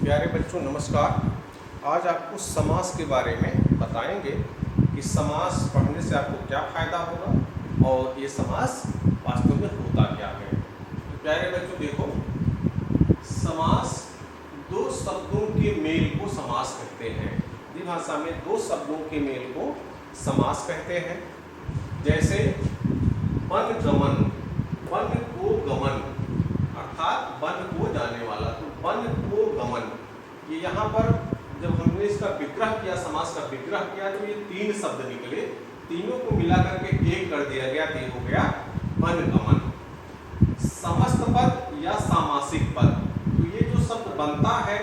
प्यारे बच्चों नमस्कार। आज आपको समास के बारे में बताएंगे कि समास पढ़ने से आपको क्या फ़ायदा होगा और ये समास वास्तव में होता क्या है। तो प्यारे बच्चों देखो, समास दो शब्दों के मेल को समास कहते हैं। हिंदी भाषा में दो शब्दों के मेल को समास कहते हैं। जैसे वन गमन, वन को गमन अर्थात वन को जाने वाला, तो वन को गमन। ये यहाँ पर जब हमने इसका विग्रह किया, समास का विग्रह किया, तो ये तीन शब्द निकले, तीनों को मिला करके एक कर दिया गया, तो हो गया वन गमन। समस्त पद या सामासिक पद, तो ये जो शब्द बनता है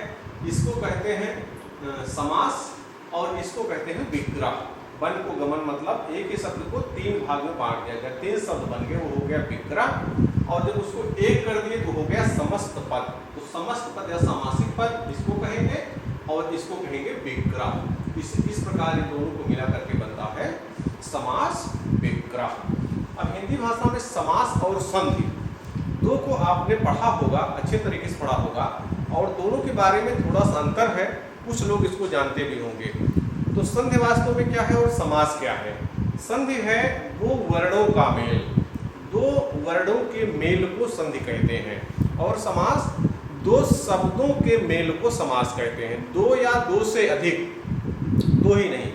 इसको कहते हैं समास और इसको कहते हैं विग्रह। वन को गमन मतलब एक ही शब्द को तीन भाग में बांट दिया गया, तीन शब्द बन गए, वो हो गया विग्रह। और जब उसको एक कर दिए तो हो गया समस्त पद। तो समस्त पद या सामासिक पद इसको कहेंगे और इसको कहेंगे विग्रह। इस प्रकार इन दोनों को मिला करके बनता है समास विग्रह। अब हिंदी भाषा में समास और संधि दो को आपने पढ़ा होगा, अच्छे तरीके से पढ़ा होगा, और दोनों के बारे में थोड़ा सा अंतर है, कुछ लोग इसको जानते भी होंगे। तो संधि वास्तव में क्या है और समास क्या है? संधि है दो वर्णों का मेल, दो वर्णों के मेल को संधि कहते हैं, और समास दो शब्दों के मेल को समास कहते हैं। दो या दो से अधिक, दो ही नहीं,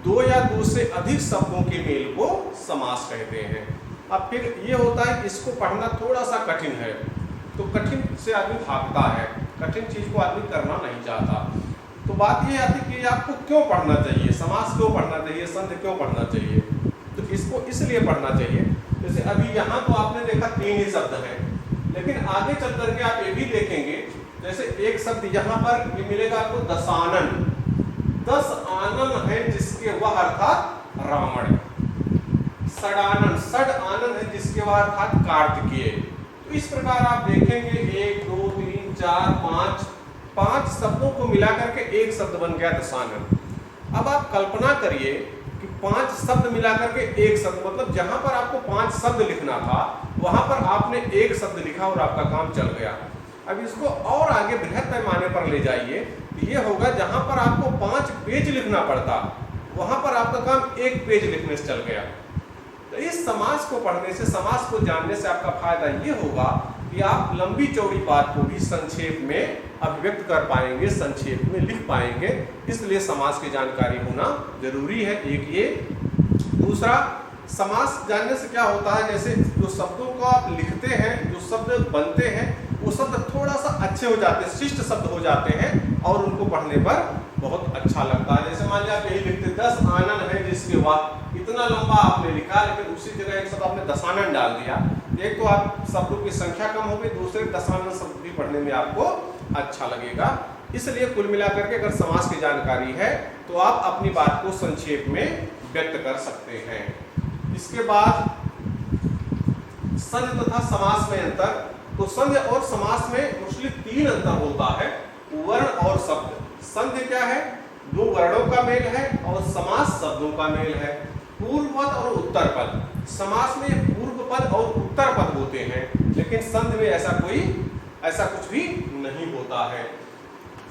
दो या दो से अधिक शब्दों के मेल को समास कहते हैं। अब फिर ये होता है, इसको पढ़ना थोड़ा सा कठिन है, तो कठिन से आदमी भागता है, कठिन चीज को आदमी करना नहीं चाहता। तो बात ये आती है कि आपको क्यों पढ़ना चाहिए, समास क्यों पढ़ना चाहिए, संधि क्यों पढ़ना चाहिए? तो इसको इसलिए पढ़ना चाहिए, जैसे अभी यहाँ तो आपने देखा तीन ही शब्द हैं, लेकिन आगे चल करके आप ये भी देखेंगे, जैसे एक शब्द यहाँ पर ये मिलेगा आपको दशानन। 10 आनन है जिसके वह अर्थात रावण। षडानन, षड आनन है जिसके वह अर्थात कार्तिकेय। तो इस प्रकार आप देखेंगे 1 2 3 4 5 शब्दों को मिला करके एक शब्द बन गया दशानन। अब आप कल्पना करिए कि 5 शब्द मिला करके एक शब्द, मतलब जहां पर आपको 5 शब्द लिखना था वहां पर आपने एक शब्द लिखा और आपका काम चल गया। अब इसको और आगे बृहद पैमाने पर ले जाइए, तो ये होगा जहां पर आपको 5 पेज लिखना पड़ता, वहां पर आपका काम एक पेज लिखने से चल गया। तो इस समास को पढ़ने से, समास को जानने से आपका फायदा ये होगा कि आप लंबी चौड़ी बात को भी संक्षेप में अभिव्यक्त कर पाएंगे, संक्षेप में लिख पाएंगे। इसलिए समास की जानकारी होना जरूरी है, एक ये। दूसरा, समास जानने से क्या होता है, जैसे जो शब्दों को आप लिखते हैं, जो शब्द बनते हैं, वो शब्द थोड़ा सा अच्छे हो जाते हैं, शिष्ट शब्द हो जाते हैं और उनको पढ़ने पर बहुत अच्छा लगता है। जैसे मान लिया आप यही लिखते 10 आनन है जिसके वाह, इतना लंबा आपने लिखा, लेकिन उसी जगह एक शब्द आपने दशानन डाल दिया। एक तो आप शब्दों की संख्या कम हो गई, दूसरे दशानन शब्द भी पढ़ने में आपको अच्छा लगेगा। इसलिए कुल मिलाकर के अगर समास की जानकारी है तो आप अपनी बात को संक्षेप में व्यक्त कर सकते हैं। इसके बाद संधि तथा समास में अंतर। तो संधि और समास में मोस्टली 3 अंतर होता है, वर्ण और शब्द। संधि क्या है? दो वर्णों का मेल है, और समास शब्दों का मेल है। पूर्व पद और उत्तर पद। समास में पूर्व पद और उत्तर पद होते हैं, लेकिन संधि में ऐसा कुछ भी नहीं होता है।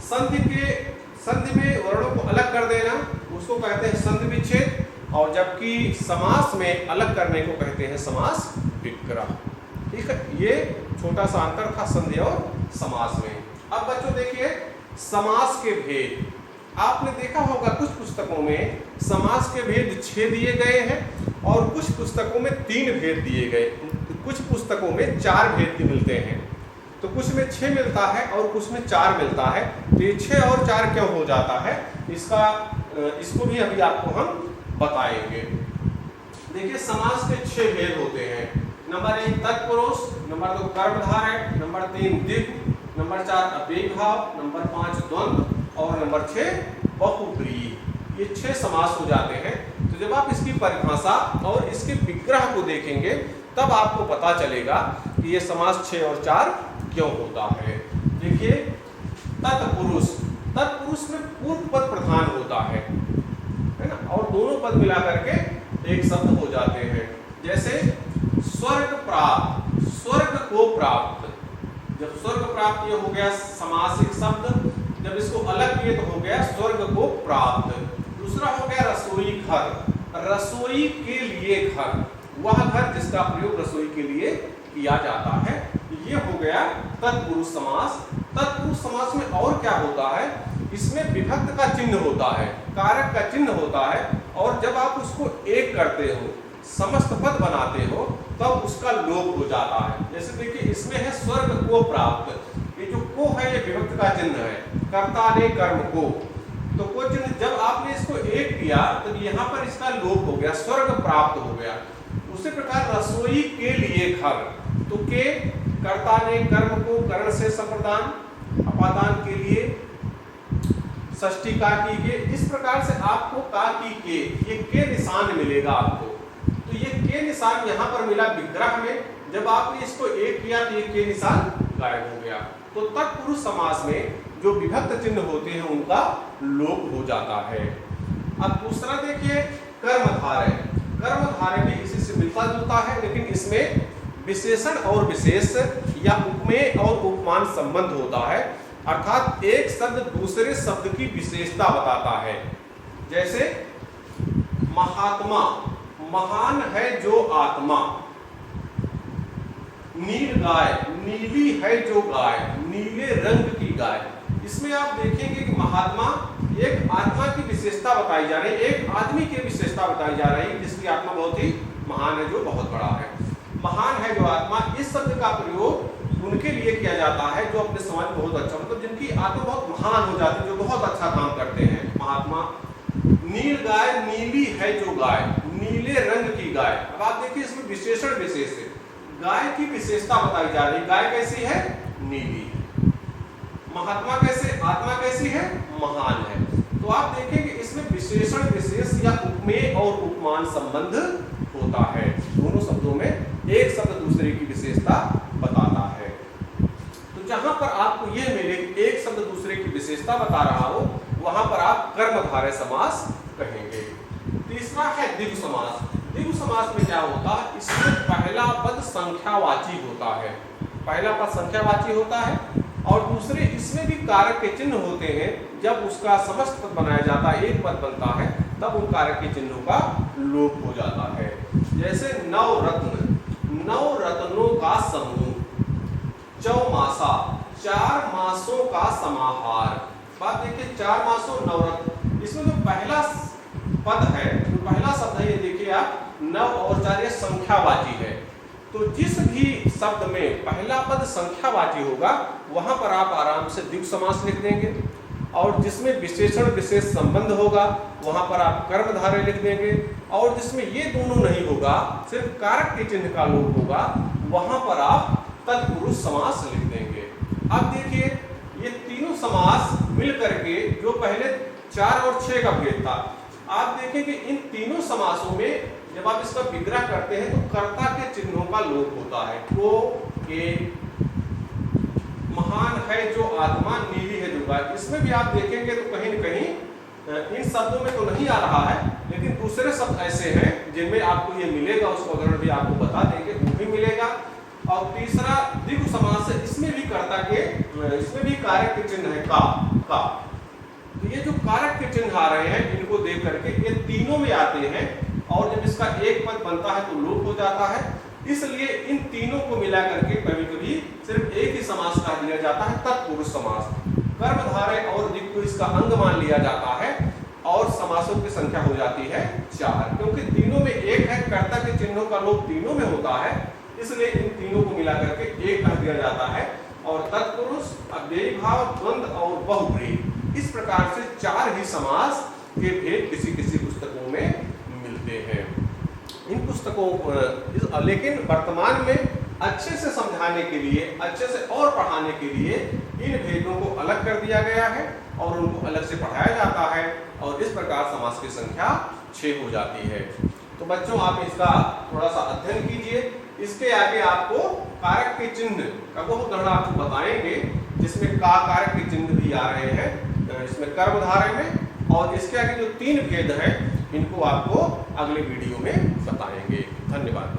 संधि में वर्णों को अलग कर देना उसको कहते हैं संधि विच्छेद, और जबकि समास में अलग करने को कहते हैं समास विग्रह। ठीक है, ये छोटा सा अंतर था संधि और समास में। अब बच्चों देखिए समास के भेद। आपने देखा होगा कुछ पुस्तकों में समास के भेद 6 दिए गए हैं और कुछ पुस्तकों में 3 भेद दिए गए, कुछ पुस्तकों में 4 भेद भी मिलते हैं। तो कुछ में 6 मिलता है और कुछ में 4 मिलता है। तो ये 6 और 4 क्यों हो जाता है, इसको भी अभी आपको हम बताएंगे। देखिए समास के 6 भेद होते हैं। नंबर 1 तत्पुरुष, नंबर 2 कर्मधारय, नंबर 3 द्विगु, नंबर 4 अव्ययी भाव, नंबर 5 द्वंद्व और नंबर 6 बहुब्रीहि। ये 6 समास हो जाते हैं। तो जब आप इसकी परिभाषा और इसके विग्रह को देखेंगे तब आपको पता चलेगा कि ये समास 6 और 4 क्यों होता है। देखिए तत्पुरुष, तत्पुरुष में पूर्व पद प्रधान होता है ना, और दोनों पद मिला करके एक शब्द हो जाते हैं। जैसे स्वर्ग प्राप्त, स्वर्ग को प्राप्त। जब स्वर्ग प्राप्त ये हो गया समासिक शब्द, जब इसको अलग किए तो हो गया स्वर्ग को प्राप्त। दूसरा हो गया रसोई घर, रसोई के लिए घर, वह घर जिसका प्रयोग रसोई के लिए किया जाता है। ये हो गया तत्पुरुष समास। तत्पुरुष समास में और क्या होता है, इसमें विभक्त का चिन्ह होता है, कारक का चिन्ह होता है, और जब आप उसको एक करते हो, समस्त पद बनाते हो, तब उसका लोप हो जाता है। जैसे देखिए इसमें है स्वर्ग को प्राप्त, ये जो को है ये विभक्त का चिन्ह है, कर्ता ने कर्म को, तो को चिन्ह जब आपने इसको एक किया तो यहाँ पर इसका लोप हो गया, स्वर्ग प्राप्त हो गया। उसी प्रकार रसोई के लिए घर, तो के कर्ता ने कर्म को करण से संप्रदान, अपादान के लिए षष्ठी का की के, इस प्रकार से आपको का की के, ये के निशान मिलेगा आपको। तो ये के निशान यहाँ पर मिला विग्रह में, जब आपने इसको एक किया तो ये के निशान गायब हो गया। तो तत्पुरुष समास में जो विभक्त चिन्ह होते हैं उनका लोप हो जाता है। अब दूसरा देखिए कर्मधारय, कर्मधारय भी इसी से मिलता जुलता है, लेकिन इसमें विशेषण और विशेष या उपमेय और उपमान संबंध होता है, अर्थात एक शब्द दूसरे शब्द की विशेषता बताता है। जैसे महात्मा, महान है जो आत्मा, नील गाय, नीली है जो गाय, नीले रंग की गाय। इसमें आप देखेंगे कि महात्मा एक आत्मा की विशेषता बताई जा रही है, एक आदमी की विशेषता बताई जा रही है जिसकी आत्मा बहुत ही महान है, जो बहुत बड़ा है। महान है जो आत्मा, इस शब्द का प्रयोग उनके लिए किया जाता है जो अपने समाज में बहुत अच्छा, मतलब जिनकी आत्मा बहुत महान हो जाती है, जो बहुत अच्छा काम करते हैं, महात्मा। नील गाय, नीली है जो गाय, नीले रंग की गाय। अब आप देखिए इसमें विशेषण विशेष है, गाय की विशेषता बताई जा रही है, गाय कैसी है, नीली। महात्मा कैसे, आत्मा कैसी है, महान है। तो आप देखें कि इसमें विशेषण विशेष या उपमेय और उपमान संबंध होता है, दोनों शब्दों में एक शब्द दूसरे की विशेषता बताता है। तो जहां पर आपको यह मिले एक शब्द दूसरे की विशेषता बता रहा हो, वहां पर आप कर्मधारय समास कहेंगे। तीसरा है द्विगु समास। द्विगु समास में क्या होता है, इसमें पहला पद संख्यावाची होता है, पहला पद संख्यावाची होता है, और दूसरे इसमें भी कारक के चिन्ह होते हैं। जब उसका समस्त पद बनाया जाता है, एक पद बनता है, तब उन कारक के चिन्हों का लोप हो जाता है। जैसे नवरत्न, नवरत्नों का समूह, चौमासा, 4 मासों का समाहार। बात देखिए 4 मासों नवरत्न, इसमें जो पहला पद है, जो पहला शब्द है, ये देखिए आप 9 और 4 ये संख्यावाची है। तो जिस भी शब्द में पहला पद संख्यावाची होगा वहां पर आप आराम से द्विगु समास लिख देंगे, और जिसमें विशेषण विशेष संबंध होगा वहां पर आप कर्मधारय लिख देंगे, और जिसमें ये दोनों नहीं होगा, सिर्फ कारक के चिन्ह का लोप होगा, वहां पर आप तत्पुरुष समास लिख देंगे। अब देखिए ये तीनों समास मिल करके जो पहले 4 और 6 का भेद था, आप देखें कि इन तीनों समासों में जब आप इसका विग्रह करते हैं तो कर्ता के चिन्हों का लोप होता है। को, के, महान है जो आत्मा, नीली है जो गाय। इसमें भी आप देखेंगे तो कहीं न कहीं इन शब्दों में तो नहीं आ रहा है, लेकिन दूसरे शब्द ऐसे हैं जिनमें आपको ये मिलेगा, उसको अगर भी आपको बता देंगे वो भी मिलेगा। और तीसरा द्विगु समास है, इसमें भी कर्ता के, इसमें भी कारक के चिन्ह है का। तो ये जो कारक के चिन्ह आ रहे हैं इनको देख करके ये तीनों में आते हैं, और जब इसका एक पद बनता है तो लोप हो जाता है। इसलिए इन तीनों को मिला करके कभी कभी सिर्फ एक ही समास कहा दिया जाता है, तत्पुरुष समास। कर्मधारय और द्विगु को इसका अंग मान लिया जाता है, और समासों की संख्या हो जाती है 4, क्योंकि तीनों में एक है, कर्ता के चिन्हों का लोप तीनों में होता है, इसलिए इन तीनों को मिला करके एक कह दिया जाता है। और तत्पुरुष, अव्ययी भाव, द्वंद्व और बहुव्रीहि, इस प्रकार से 4 ही समास के भेद किसी किसी पुस्तकों में मिलते हैं। इन पुस्तकों लेकिन वर्तमान में अच्छे से समझाने के लिए, अच्छे से और पढ़ाने के लिए इन भेदों को अलग कर दिया गया है और उनको अलग से पढ़ाया जाता है, और इस प्रकार समास की संख्या 6 हो जाती है। तो बच्चों आप इसका थोड़ा सा अध्ययन कीजिए। इसके आगे आपको कारक के चिन्ह का बहुत गणना आपको बताएंगे, जिसमें का कारक के चिन्ह भी आ रहे हैं इसमें कर्मधारय में, और इसके आगे जो 3 भेद हैं इनको आपको अगले वीडियो में बताएंगे। धन्यवाद।